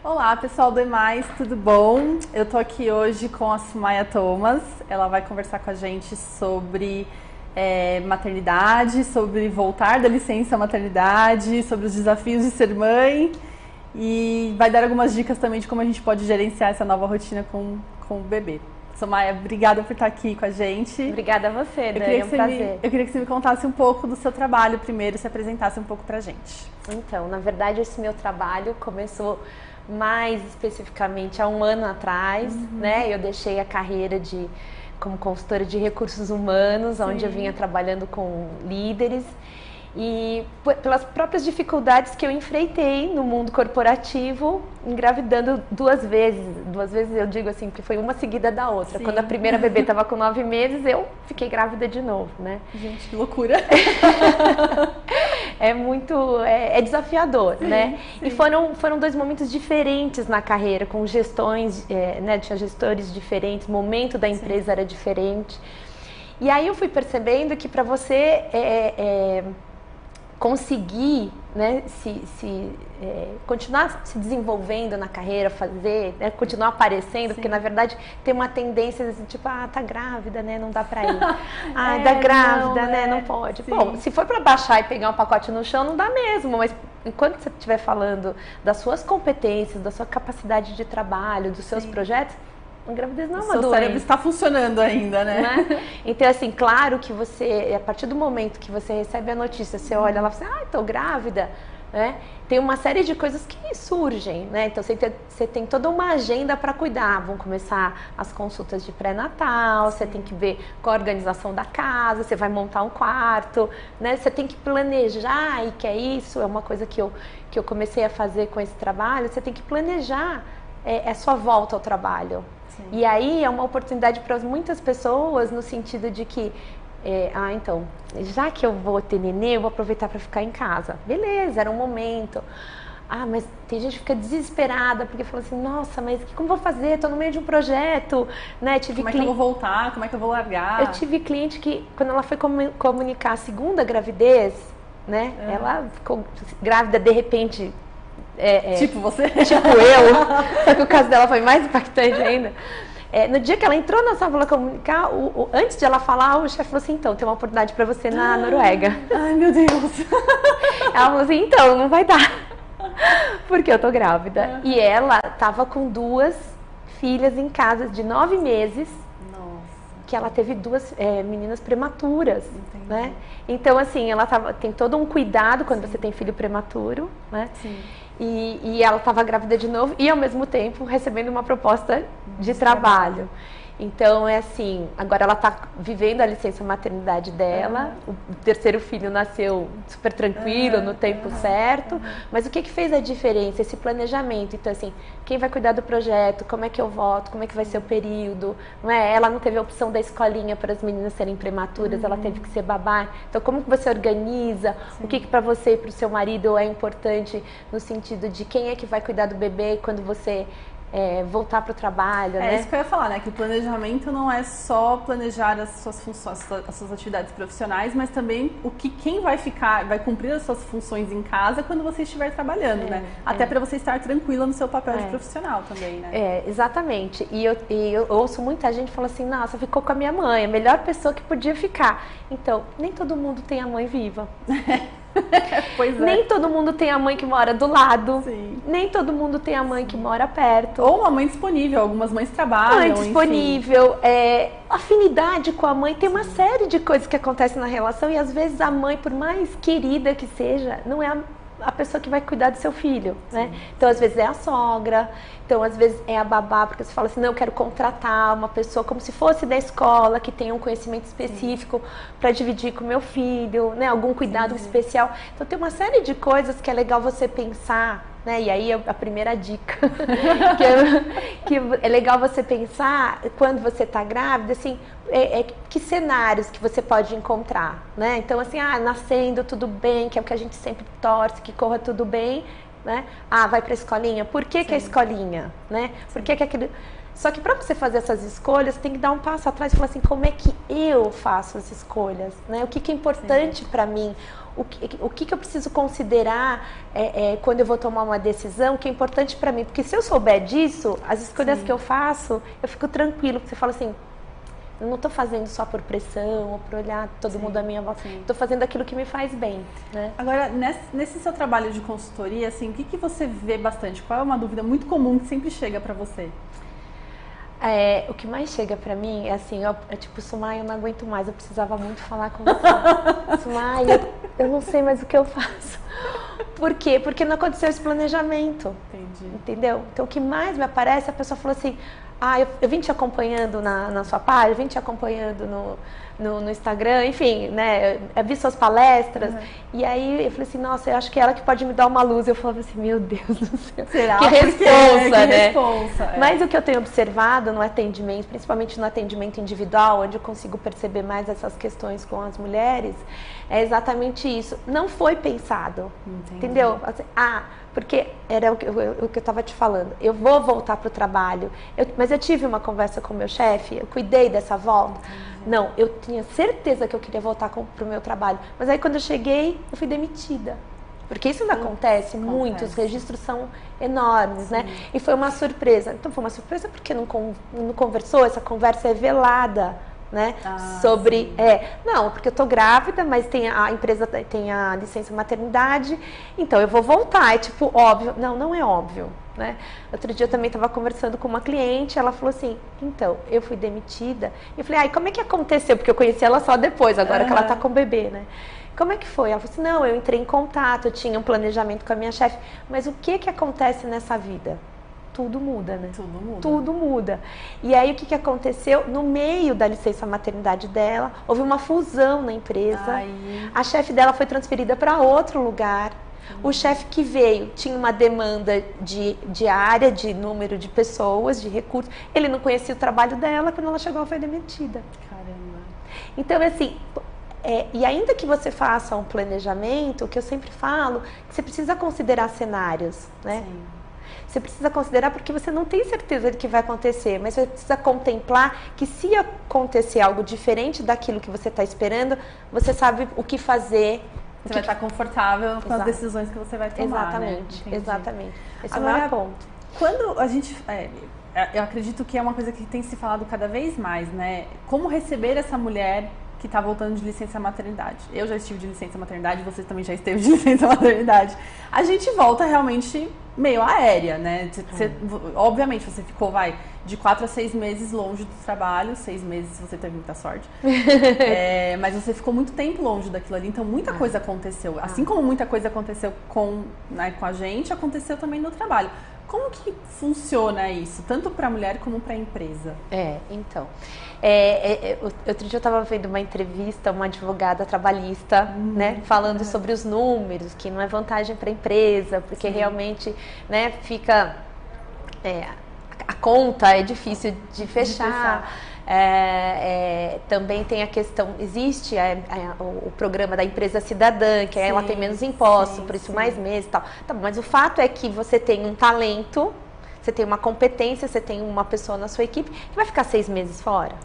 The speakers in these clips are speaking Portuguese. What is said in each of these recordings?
Olá, pessoal do EMAIS, tudo bom? Eu tô aqui hoje com a Sumaia Thomas. Ela vai conversar com a gente sobre maternidade, sobre voltar da licença maternidade, sobre os desafios de ser mãe e vai dar algumas dicas também de como a gente pode gerenciar essa nova rotina com o bebê. Sumaia, obrigada por estar aqui com a gente. Obrigada a você, Dani, é um prazer. Eu queria que você me contasse um pouco do seu trabalho primeiro, se apresentasse um pouco pra gente. Então, na verdade, esse meu trabalho começou mais especificamente há um ano atrás, né? Eu deixei a carreira como consultora de recursos humanos, onde eu vinha trabalhando com líderes e pelas próprias dificuldades que eu enfrentei no mundo corporativo, engravidando duas vezes eu digo assim, que foi uma seguida da outra. Quando a primeira bebê estava com 9 meses, eu fiquei grávida de novo, né? Gente, que loucura! É desafiador, né? Sim. E foram dois momentos diferentes na carreira, com gestões, né? Tinha gestores diferentes, o momento da empresa era diferente. E aí eu fui percebendo que para você conseguir, né, continuar se desenvolvendo na carreira, né, continuar aparecendo, porque na verdade tem uma tendência assim, tipo, tá grávida, né, não dá pra ir. Tá grávida, né, não pode. Sim. Bom, se for pra baixar e pegar um pacote no chão, não dá mesmo, mas enquanto você estiver falando das suas competências, da sua capacidade de trabalho, dos seus projetos, a gravidez não é uma doença. O seu cérebro está funcionando ainda, né? Então, assim, claro que você, a partir do momento que você recebe a notícia, você olha lá e fala assim, tô grávida, né? Tem uma série de coisas que surgem, né? Então, você tem toda uma agenda para cuidar. Vão começar as consultas de pré-natal, você tem que ver qual a organização da casa, você vai montar um quarto, né? Você tem que planejar, e que é isso, é uma coisa que eu comecei a fazer com esse trabalho, você tem que planejar a sua volta ao trabalho. Sim. E aí é uma oportunidade para muitas pessoas no sentido de que, então, já que eu vou ter nenê, eu vou aproveitar para ficar em casa. Beleza, era um momento. Mas tem gente que fica desesperada porque fala assim, nossa, mas como eu vou fazer? Estou no meio de um projeto, né? Como é que eu vou voltar? Como é que eu vou largar? Eu tive cliente que, quando ela foi comunicar a segunda gravidez, né? Ela ficou grávida de repente. Tipo você? Tipo eu, só que o caso dela foi mais impactante ainda. No dia que ela entrou na sala para comunicar, antes de ela falar, o chefe falou assim, então, tem uma oportunidade para você na Noruega. Ai, meu Deus! Ela falou assim, então, não vai dar, porque eu tô grávida. E ela tava com 2 filhas em casa de 9 meses, que ela teve 2 meninas prematuras. Entendi. Né? Então, assim, ela tem todo um cuidado quando você tem filho prematuro, né? Sim. E ela estava grávida de novo e, ao mesmo tempo, recebendo uma proposta de trabalho. Então, é assim, agora ela está vivendo a licença maternidade dela, o terceiro filho nasceu super tranquilo, no tempo certo, mas o que fez a diferença? Esse planejamento. Então, assim, quem vai cuidar do projeto, como é que eu voto, como é que vai ser o período, não é? Ela não teve a opção da escolinha para as meninas serem prematuras, ela teve que ser babá. Então, como que você organiza? O que para você e para o seu marido é importante no sentido de quem é que vai cuidar do bebê quando você voltar para o trabalho, né? É isso que eu ia falar, né? Que o planejamento não é só planejar as suas funções, as suas atividades profissionais, mas também quem vai cumprir as suas funções em casa quando você estiver trabalhando, né? Até para você estar tranquila no seu papel de profissional também, né? Exatamente. E eu ouço muita gente falando assim, nossa, ficou com a minha mãe, a melhor pessoa que podia ficar. Então, nem todo mundo tem a mãe viva. Pois é. Nem todo mundo tem a mãe que mora do lado. Sim. Nem todo mundo tem a mãe que mora perto. Ou uma mãe disponível, algumas mães trabalham. Mãe disponível, afinidade com a mãe, tem uma série de coisas que acontecem na relação e às vezes a mãe, por mais querida que seja, não é a pessoa que vai cuidar do seu filho, né? Então, às vezes é a sogra, então, às vezes é a babá, porque você fala assim, não, eu quero contratar uma pessoa como se fosse da escola, que tenha um conhecimento específico para dividir com o meu filho, né? Algum cuidado especial. Então, tem uma série de coisas que é legal você pensar, né? E aí a primeira dica, que é legal você pensar quando você está grávida, assim, que cenários que você pode encontrar, né? Então, assim, nascendo tudo bem, que é o que a gente sempre torce, que corra tudo bem, né? Vai para a escolinha. Por que a escolinha, né? Por que aquele... Só que para você fazer essas escolhas, tem que dar um passo atrás e falar assim, como é que eu faço as escolhas, né? O que é importante para mim? O que eu preciso considerar quando eu vou tomar uma decisão que é importante para mim? Porque se eu souber disso, as escolhas que eu faço, eu fico tranquilo. Porque você fala assim, eu não estou fazendo só por pressão ou por olhar todo mundo à minha volta. Estou fazendo aquilo que me faz bem, né? Agora, nesse seu trabalho de consultoria, assim, o que você vê bastante? Qual é uma dúvida muito comum que sempre chega para você? O que mais chega pra mim é assim, tipo, Sumaya, eu não aguento mais, eu precisava muito falar com você. Sumaya, eu não sei mais o que eu faço. Por quê? Porque não aconteceu esse planejamento. Entendi. Entendeu? Então o que mais me aparece, a pessoa falou assim, eu vim te acompanhando na sua página, eu vim te acompanhando no Instagram, enfim, né, eu vi suas palestras, e aí eu falei assim, nossa, eu acho que é ela que pode me dar uma luz. Eu falava assim, meu Deus do céu, será? Que responsa, né? Responsa, Mas o que eu tenho observado no atendimento, principalmente no atendimento individual, onde eu consigo perceber mais essas questões com as mulheres, é exatamente isso. Não foi pensado, entendeu? Assim, porque era o que eu estava te falando. Eu vou voltar para o trabalho. Mas eu tive uma conversa com o meu chefe, eu cuidei dessa volta. Não, eu tinha certeza que eu queria voltar para o meu trabalho. Mas aí quando eu cheguei, eu fui demitida. Porque isso ainda acontece muito, os registros são enormes, né? E foi uma surpresa. Então foi uma surpresa porque não conversou, essa conversa é velada. Né? Sobre não, porque eu tô grávida, mas a empresa tem a licença maternidade, então eu vou voltar, é tipo óbvio. Não é óbvio, né? Outro dia eu também estava conversando com uma cliente, ela falou assim, então, eu fui demitida. Eu falei, como é que aconteceu? Porque eu conheci ela só depois, agora que ela tá com o bebê, né? Como é que foi? Ela falou assim, não, eu entrei em contato, eu tinha um planejamento com a minha chefe, mas o que acontece nessa vida? Tudo muda, né? Tudo muda. Tudo muda. E aí o que aconteceu? No meio da licença maternidade dela, houve uma fusão na empresa. A chefe dela foi transferida para outro lugar. O chefe que veio tinha uma demanda de área, de número de pessoas, de recursos. Ele não conhecia o trabalho dela, quando ela chegou, ela foi demitida. Caramba. Então, assim, e ainda que você faça um planejamento, o que eu sempre falo, que você precisa considerar cenários, né? Sim. Você precisa considerar porque você não tem certeza de que vai acontecer, mas você precisa contemplar que se acontecer algo diferente daquilo que você está esperando, você sabe o que fazer. Você vai estar confortável com as decisões que você vai tomar. Exatamente, né? Exatamente. Esse Agora, é o maior ponto. Quando a gente... eu acredito que é uma coisa que tem se falado cada vez mais, né? Como receber essa mulher que está voltando de licença maternidade. Eu já estive de licença maternidade, você também já esteve de licença maternidade. A gente volta realmente meio aérea, né? Obviamente, você ficou, de 4 a 6 meses longe do trabalho, 6 meses você teve muita sorte. Mas você ficou muito tempo longe daquilo ali, então muita coisa aconteceu. Assim como muita coisa aconteceu com a gente, aconteceu também no trabalho. Como que funciona isso, tanto para a mulher como para a empresa? Então, outro dia eu estava vendo uma entrevista, uma advogada trabalhista, né, falando sobre os números, que não é vantagem para a empresa, porque realmente, né, fica... a conta é difícil de fechar. Também tem a questão, existe o programa da empresa cidadã, que ela tem menos impostos, por isso mais meses e tal. Tá bom, mas o fato é que você tem um talento, você tem uma competência, você tem uma pessoa na sua equipe que vai ficar 6 meses fora.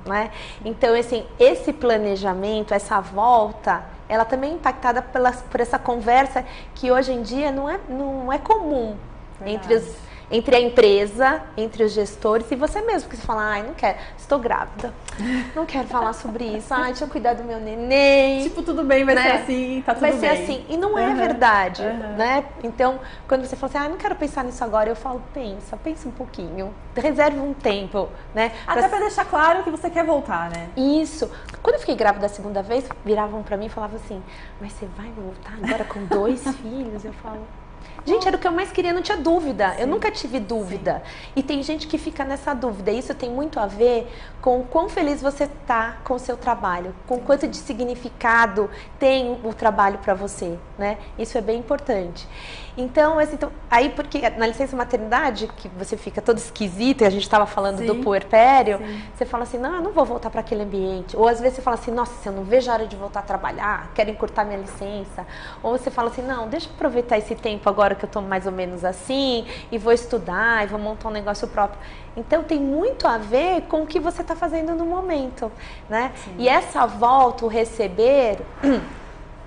Né? Então, assim, esse planejamento, essa volta, ela também é impactada por essa conversa que hoje em dia não é comum entre a empresa, entre os gestores e você mesmo, porque você fala, não quero, estou grávida, não quero falar sobre isso, deixa eu cuidar do meu neném. Tipo, tudo bem, vai ser assim, tá tudo bem. Vai ser assim, e não é verdade, né? Então, quando você fala assim, não quero pensar nisso agora, eu falo, pensa um pouquinho, reserve um tempo, né? Até pra deixar claro que você quer voltar, né? Isso. Quando eu fiquei grávida a segunda vez, viravam pra mim e falavam assim, mas você vai voltar agora com 2 filhos? Eu falo... Gente, era o que eu mais queria, não tinha dúvida. Eu nunca tive dúvida. E tem gente que fica nessa dúvida. Isso tem muito a ver com o quão feliz você está com o seu trabalho, com o quanto de significado tem o trabalho para você, né? Isso é bem importante. Então, aí porque na licença maternidade, que você fica todo esquisito, e a gente estava falando do puerpério, você fala assim, não, eu não vou voltar para aquele ambiente. Ou às vezes você fala assim, nossa, eu não vejo a hora de voltar a trabalhar, quero encurtar minha licença. Ou você fala assim, não, deixa eu aproveitar esse tempo agora que eu estou mais ou menos assim, e vou estudar, e vou montar um negócio próprio. Então tem muito a ver com o que você está fazendo no momento, né? Sim. E essa volta, o receber,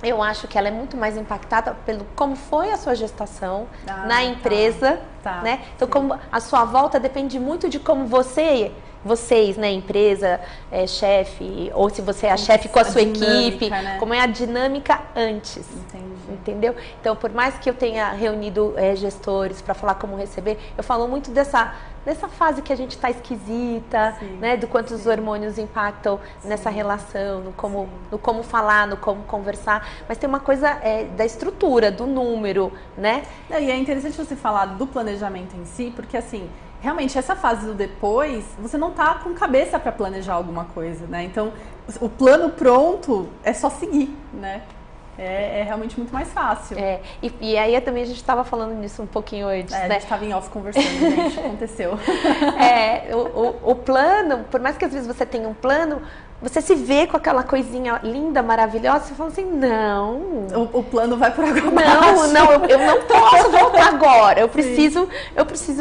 eu acho que ela é muito mais impactada pelo como foi a sua gestação na empresa, né? Então, como a sua volta depende muito de como vocês, né, empresa, chefe, ou se você é a chefe com a sua equipe, né? Como é a dinâmica antes. Entendi. Entendeu? Então, por mais que eu tenha reunido gestores para falar como receber, eu falo muito dessa fase que a gente está esquisita, né? Do quanto os hormônios impactam nessa relação, no como falar, no como conversar. Mas tem uma coisa da estrutura, do número, né? E é interessante você falar do planejamento em si, porque assim, realmente essa fase do depois, você não tá com cabeça para planejar alguma coisa, né? Então, o plano pronto é só seguir, né? É realmente muito mais fácil. E aí também a gente estava falando nisso um pouquinho antes, né? A gente estava em off conversando, gente, aconteceu. O plano, por mais que às vezes você tenha um plano, você se vê com aquela coisinha linda, maravilhosa, você fala assim, não... O plano vai por água abaixo. Não, eu não posso voltar agora, eu preciso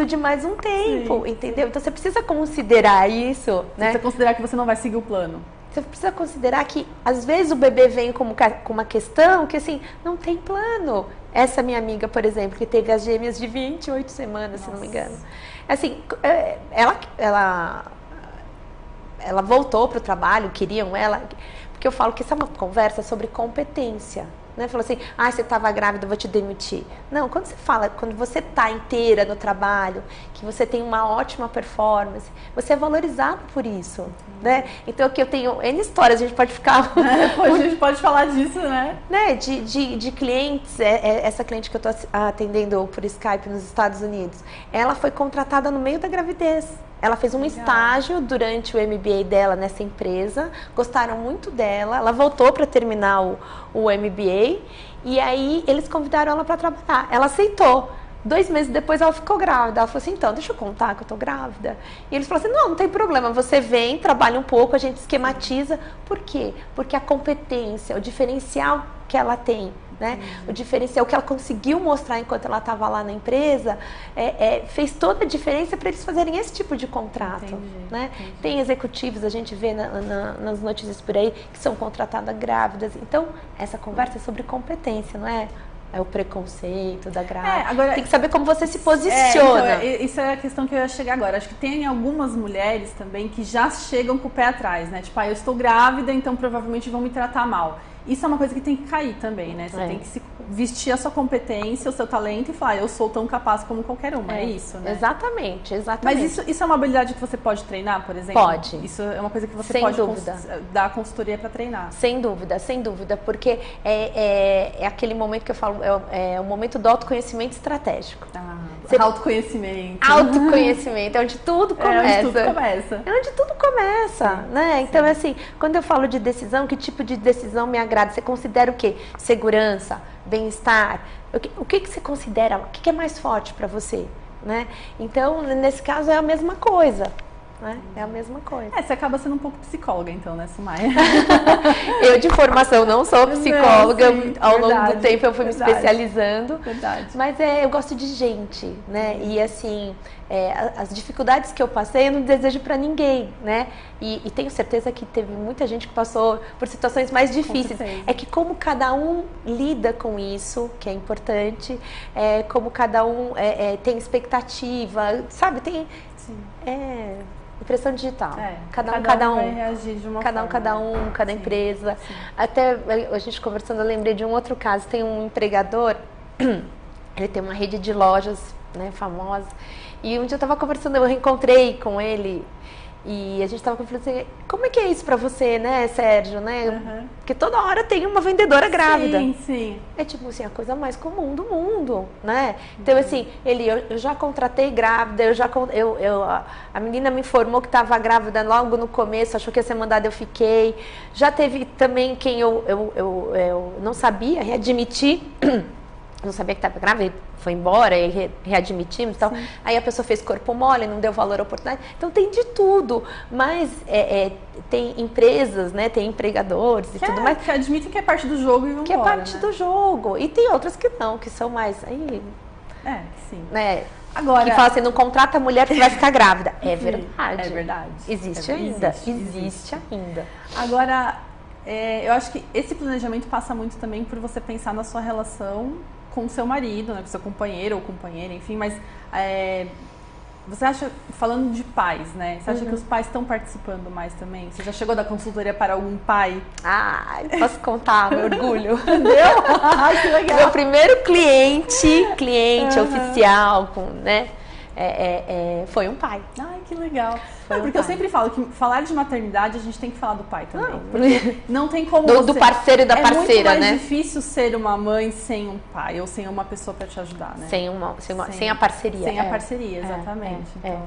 de mais um tempo, entendeu? Então você precisa considerar isso, né? Você precisa considerar que você não vai seguir o plano. Você precisa considerar que, às vezes, o bebê vem com uma questão que, assim, não tem plano. Essa minha amiga, por exemplo, que teve as gêmeas de 28 semanas, se não me engano. Assim, ela voltou para o trabalho, queriam ela... Porque eu falo que essa é uma conversa sobre competência. Né? Falou assim, você estava grávida, eu vou te demitir. Não, quando você está inteira no trabalho, que você tem uma ótima performance, você é valorizado por isso, né? Então aqui eu tenho N histórias, a gente pode ficar... a gente pode falar disso, né? De clientes, essa cliente que eu estou atendendo por Skype nos Estados Unidos, ela foi contratada no meio da gravidez. Ela fez um estágio durante o MBA dela nessa empresa, gostaram muito dela, ela voltou para terminar o MBA e aí eles convidaram ela para trabalhar. Ela aceitou. 2 meses depois ela ficou grávida. Ela falou assim, então, deixa eu contar que eu tô grávida. E eles falaram assim, não tem problema, você vem, trabalha um pouco, a gente esquematiza. Por quê? Porque a competência, o diferencial que ela tem, né? O diferencial que ela conseguiu mostrar enquanto ela estava lá na empresa fez toda a diferença para eles fazerem esse tipo de contrato. Né? Tem executivos, a gente vê nas notícias por aí, que são contratadas grávidas. Então, essa conversa é sobre competência, não é? É o preconceito da grávida. Agora, tem que saber como você se posiciona. Então, isso é a questão que eu ia chegar agora. Acho que tem algumas mulheres também que já chegam com o pé atrás, né? Tipo, eu estou grávida, então provavelmente vão me tratar mal. Isso é uma coisa que tem que cair também, né? Você tem que vestir a sua competência, o seu talento e falar, eu sou tão capaz como qualquer uma. É isso, né? Exatamente. Mas isso é uma habilidade que você pode treinar, por exemplo? Pode. Isso é uma coisa que você Sem pode dúvida. Dar consultoria para treinar. Sem dúvida, porque é aquele momento que eu falo, é o momento do autoconhecimento estratégico. Autoconhecimento. Autoconhecimento, é onde tudo começa. É onde tudo começa. Né? Então, assim, quando eu falo de decisão, que tipo de decisão me agrada? Você considera o quê? Segurança, bem-estar? O que você considera? O que é mais forte para você? Né? Então, nesse caso, é a mesma coisa. Né? É a mesma coisa. Você acaba sendo um pouco psicóloga, então, né, Sumaia? Eu, de formação, não sou psicóloga. Ao longo do tempo, eu fui me especializando. Mas eu gosto de gente, né? E, assim, as dificuldades que eu passei, eu não desejo para ninguém, né? E tenho certeza que teve muita gente que passou por situações mais difíceis. É que como cada um lida com isso, que é importante, como cada um tem expectativa, sabe? Tem... Impressão digital. Cada um vai reagir de uma forma. Cada empresa. Sim. Até a gente conversando, eu lembrei de um outro caso. Tem um empregador, ele tem uma rede de lojas, né, famosa. E um dia eu estava conversando, eu reencontrei com ele. E a gente estava falando assim, como é que é isso pra você, né, Sérgio, né? Porque toda hora tem uma vendedora grávida. Sim. É tipo assim, a coisa mais comum do mundo, né? Então, assim, eu já contratei grávida, a menina me informou que estava grávida logo no começo, achou que ia ser mandada, eu fiquei. Já teve também quem eu não sabia, readmiti. não sabia que estava grávida, foi embora e readmitimos e tal. Aí a pessoa fez corpo mole, não deu valor à oportunidade. Então tem de tudo, mas tem empresas, né, tem empregadores e tudo mais. Que admitem que é parte do jogo e vão que embora, é parte do jogo. E tem outras que não, que são mais... Aí, sim. Né, agora, que fala assim, não contrata a mulher que vai ficar grávida. É verdade. É verdade. Existe ainda. Existe ainda. Agora, eu acho que esse planejamento passa muito também por você pensar na sua relação com o seu marido, né, com o seu companheiro ou companheira, enfim, mas você acha, falando de pais, né, você acha que os pais estão participando mais também? Você já chegou da consultoria para algum pai? Posso contar, meu orgulho. Entendeu? Ai, que legal. Meu primeiro cliente oficial, né, foi um pai. Ai, que legal. Porque eu sempre falo que falar de maternidade a gente tem que falar do pai também. Porque não tem como do parceiro e da parceira, né? É muito mais né? difícil ser uma mãe sem um pai ou sem uma pessoa para te ajudar, né? Sem a parceria. Sem a parceria, exatamente. Então...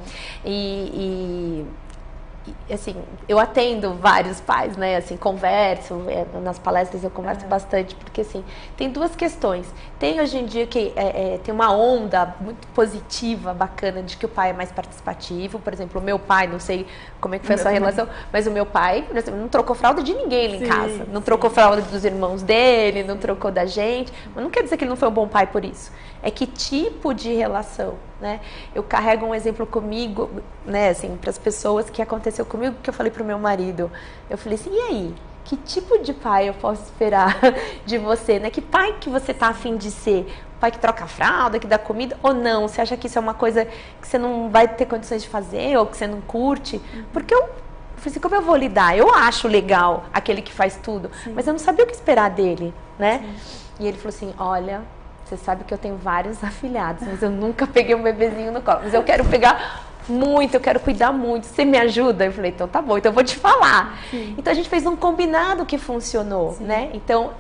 assim, eu atendo vários pais, né, assim, converso, nas palestras eu converso bastante, porque assim, tem duas questões. Tem hoje em dia que tem uma onda muito positiva, bacana, de que o pai é mais participativo. Por exemplo, o meu pai, não sei como é que foi a sua relação, mas o meu pai, por exemplo, não trocou fralda de ninguém lá em casa. Não trocou fralda dos irmãos dele, não trocou da gente. Mas não quer dizer que ele não foi um bom pai por isso. É que tipo de relação, né? Eu carrego um exemplo comigo, né, assim, para as pessoas que aconteceu comigo, que eu falei pro meu marido. Eu falei assim, e aí? Que tipo de pai eu posso esperar de você, né? Que pai que você tá a fim de ser? Pai que troca a fralda, que dá comida, ou não? Você acha que isso é uma coisa que você não vai ter condições de fazer, ou que você não curte? Porque eu falei assim, como eu vou lidar? Eu acho legal aquele que faz tudo, mas eu não sabia o que esperar dele, né? E ele falou assim, olha, você sabe que eu tenho vários afilhados, mas eu nunca peguei um bebezinho no colo, mas eu quero pegar muito, eu quero cuidar muito, você me ajuda? Eu falei, então tá bom, então eu vou te falar. Então a gente fez um combinado que funcionou, né? Então,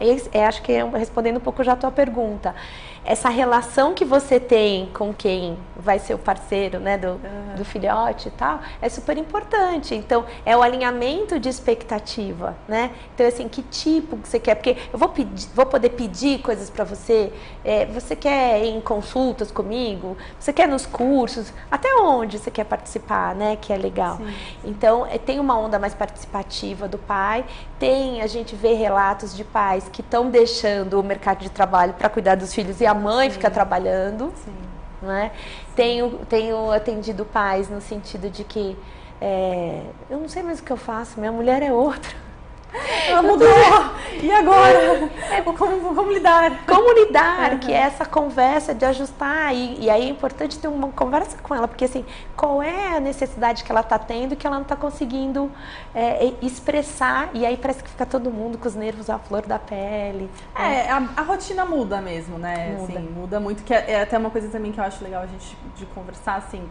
acho que respondendo um pouco já a tua pergunta, essa relação que você tem com quem vai ser o parceiro, né, do filhote e tal, é super importante. Então, é o alinhamento de expectativa, né? Então, assim, que tipo que você quer? Porque eu vou poder pedir coisas para você. Você quer ir em consultas comigo? Você quer nos cursos? Até onde você quer participar, né? Que é legal. Então, tem uma onda mais participativa do pai. A gente vê relatos de pais que estão deixando o mercado de trabalho para cuidar dos filhos e a mãe fica trabalhando, né? Tenho atendido pais no sentido de que eu não sei mais o que eu faço, minha mulher é outra. Ela mudou! E agora? Como lidar? Como lidar, que é essa conversa de ajustar. E aí é importante ter uma conversa com ela, porque assim, qual é a necessidade que ela está tendo que ela não está conseguindo expressar, e aí parece que fica todo mundo com os nervos à flor da pele. A rotina muda mesmo, né? Muda muito, que é até uma coisa também que eu acho legal a gente de conversar, assim,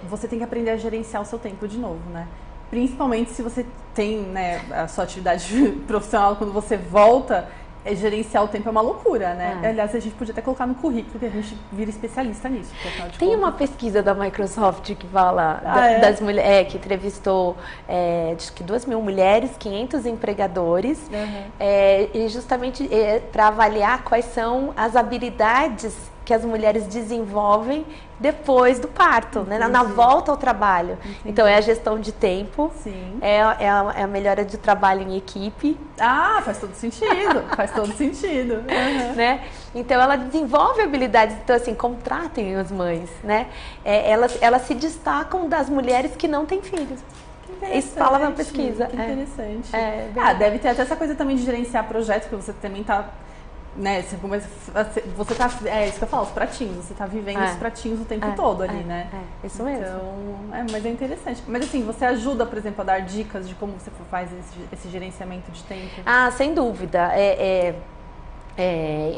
você tem que aprender a gerenciar o seu tempo de novo, né? Principalmente se você tem, né, a sua atividade profissional, quando você volta, gerenciar o tempo é uma loucura, né? Aliás, a gente podia até colocar no currículo que a gente vira especialista nisso. Tem uma pesquisa da Microsoft que fala das mulheres, que entrevistou acho que 2.000 mulheres, 500 empregadores, e justamente para avaliar quais são as habilidades que as mulheres desenvolvem depois do parto, né? Na volta ao trabalho. Então, é a gestão de tempo, é a melhora de trabalho em equipe. Faz todo sentido, faz todo sentido. Né? Então, ela desenvolve habilidades, então assim, contratem as mães, né? Elas se destacam das mulheres que não têm filhos. Isso fala na pesquisa. Que interessante. Deve ter até essa coisa também de gerenciar projetos, que você também está... Né, você tá, isso que eu falo, os pratinhos, você tá vivendo os pratinhos o tempo todo ali, né? Isso mesmo. Então, mas é interessante. Mas assim, você ajuda, por exemplo, a dar dicas de como você faz esse gerenciamento de tempo? Sem dúvida.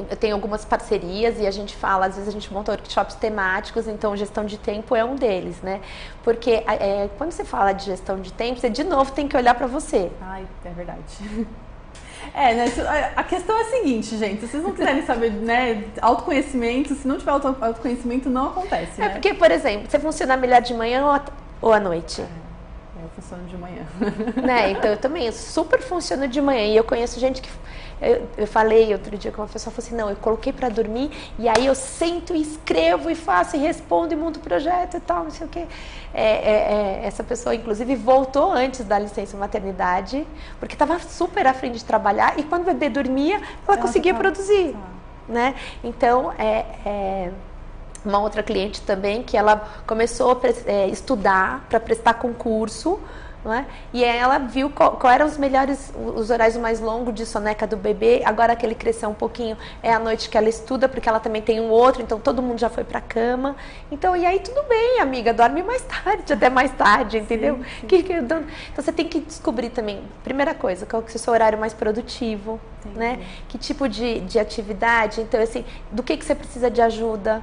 Eu tenho algumas parcerias e a gente fala, às vezes a gente monta workshops temáticos, então gestão de tempo é um deles, né? Porque quando você fala de gestão de tempo, você de novo tem que olhar para você. É verdade. Né, a questão é a seguinte, gente, se vocês não quiserem saber, né, autoconhecimento, se não tiver autoconhecimento, não acontece, né? Porque, por exemplo, você funciona melhor de manhã ou à noite? funciono de manhã. Né? Então eu também super funciono de manhã. E eu conheço gente que... Eu falei outro dia com uma pessoa, falou assim, não, eu coloquei para dormir e aí eu sento e escrevo e faço e respondo e monto projeto e tal, não sei o quê. Essa pessoa, inclusive, voltou antes da licença maternidade, porque estava super à frente de trabalhar e quando o bebê dormia, ela conseguia produzir. Né? Então, uma outra cliente também, que ela começou a estudar para prestar concurso, não é? E ela viu qual eram os melhores, os horários mais longos de soneca do bebê. Agora que ele cresceu um pouquinho, é a noite que ela estuda, porque ela também tem um outro, então todo mundo já foi pra cama. Então, e aí tudo bem, amiga, dorme mais tarde, até mais tarde, entendeu? Sim. Então você tem que descobrir também, primeira coisa, qual que é o seu horário mais produtivo, né? Que tipo de atividade, então assim, do que você precisa de ajuda.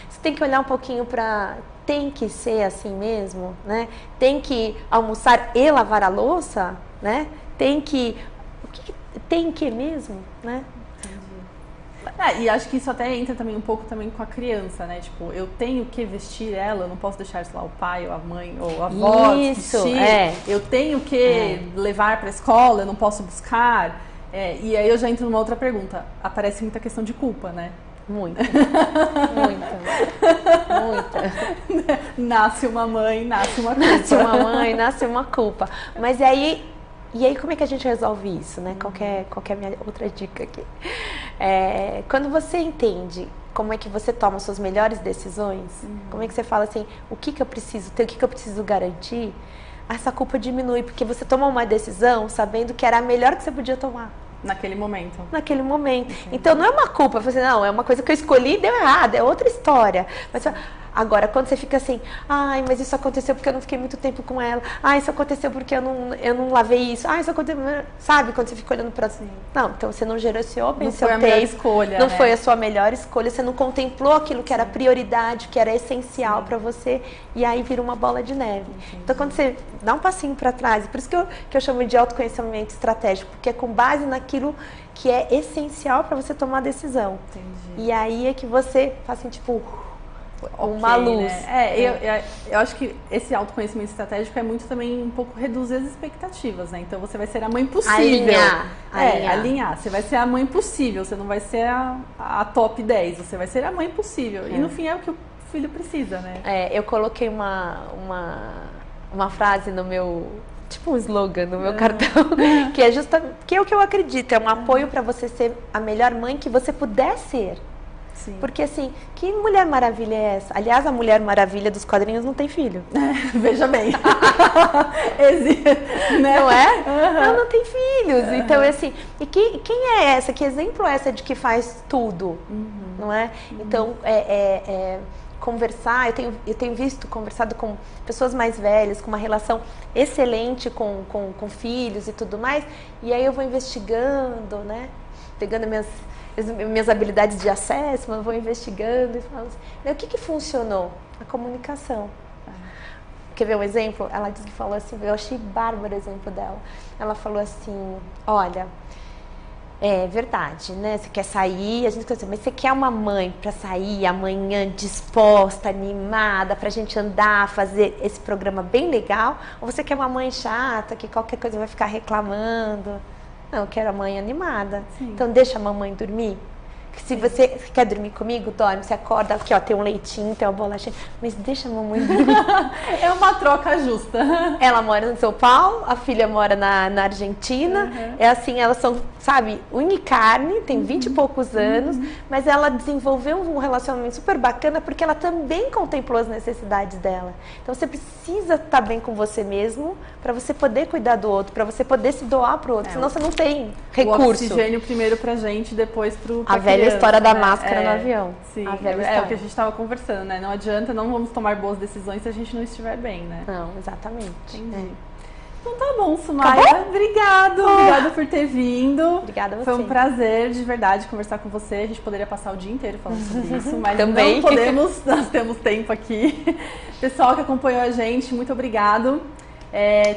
Você tem que olhar um pouquinho para... Tem que ser assim mesmo, né? Tem que almoçar e lavar a louça, né? Tem que... Tem que mesmo, né? Entendi. E acho que isso até entra também um pouco também com a criança, né? Tipo, eu tenho que vestir ela, eu não posso deixar, sei lá, o pai ou a mãe ou a avó vestir. Eu tenho que levar para a escola, eu não posso buscar. E aí eu já entro numa outra pergunta. Aparece muita questão de culpa, né? Muita. Nasce uma mãe, nasce uma culpa. Nasce uma mãe, nasce uma culpa. Mas e aí como é que a gente resolve isso, né? Qual que é a minha outra dica aqui? Quando você entende como é que você toma suas melhores decisões, como é que você fala assim, o que eu preciso ter, o que eu preciso garantir, essa culpa diminui, porque você toma uma decisão sabendo que era a melhor que você podia tomar. Naquele momento. Naquele momento. Então não é uma culpa, você não, é uma coisa que eu escolhi e deu errado, é outra história. Mas agora, quando você fica assim, ai, mas isso aconteceu porque eu não fiquei muito tempo com ela, ai, isso aconteceu porque eu não lavei isso, ai, isso aconteceu, sabe, quando você fica olhando pra assim. Não, então você não gerenciou bem seu tempo. Não foi a melhor escolha, não foi a sua melhor escolha, você não contemplou aquilo que era prioridade, que era essencial pra você, e aí vira uma bola de neve. Então quando você dá um passinho pra trás, por isso que eu chamo de autoconhecimento estratégico, porque é com base naquilo que é essencial pra você tomar a decisão. E aí é que você faz assim, tipo... uma luz. Né? Eu acho que esse autoconhecimento estratégico é muito também um pouco reduzir as expectativas, né? Então você vai ser a mãe possível. Alinhar. Você vai ser a mãe possível, você não vai ser a top 10, você vai ser a mãe possível. E no fim é o que o filho precisa, né? Eu coloquei uma frase no meu... tipo um slogan no meu cartão, que é justamente, que é o que eu acredito, é um apoio para você ser a melhor mãe que você puder ser. Sim. Porque assim, que Mulher Maravilha é essa? Aliás, a Mulher Maravilha dos quadrinhos não tem filho. Veja bem. Né? Não é? Ela não tem filhos. Então, assim, e quem é essa? Que exemplo é essa de que faz tudo? Não é? Então, conversar, eu tenho conversado com pessoas mais velhas, com uma relação excelente com filhos e tudo mais, e aí eu vou investigando, né? Pegando minhas habilidades de acesso, mas vou investigando e falo assim, o que funcionou? A comunicação. Quer ver um exemplo? Ela disse que falou assim, eu achei bárbaro o exemplo dela. Ela falou assim, olha, é verdade, né? Você quer sair, a gente quer dizer, mas você quer uma mãe para sair amanhã disposta, animada, pra gente andar, fazer esse programa bem legal? Ou você quer uma mãe chata, que qualquer coisa vai ficar reclamando? Não, eu quero a mãe animada. Sim. Então deixa a mamãe dormir. Se você quer dormir comigo, dorme. Você acorda, aqui ó, tem um leitinho, tem uma bolachinha. Mas deixa a mamãe dormir. É uma troca justa. Ela mora em São Paulo, a filha mora na Argentina. É assim, elas são, sabe, unicarne, tem 20 e poucos anos. Mas ela desenvolveu um relacionamento super bacana porque ela também contemplou as necessidades dela. Então você precisa estar bem com você mesmo para você poder cuidar do outro, para você poder se doar pro outro. Senão você não tem recurso. O oxigênio primeiro pra gente, depois pra velha história da máscara no avião. Sim, é o que a gente estava conversando, né? Não adianta, não vamos tomar boas decisões se a gente não estiver bem, né? Não, exatamente. Entendi. Então tá bom, Sumaya. Obrigada por ter vindo. Obrigada a você. Foi um prazer, de verdade, conversar com você. A gente poderia passar o dia inteiro falando sobre isso, mas também não podemos, nós temos tempo aqui. Pessoal que acompanhou a gente, muito obrigado.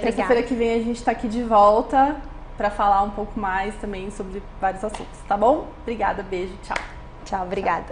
Terça-feira que vem a gente está aqui de volta para falar um pouco mais também sobre vários assuntos, tá bom? Obrigada, beijo, tchau. Tchau, obrigada.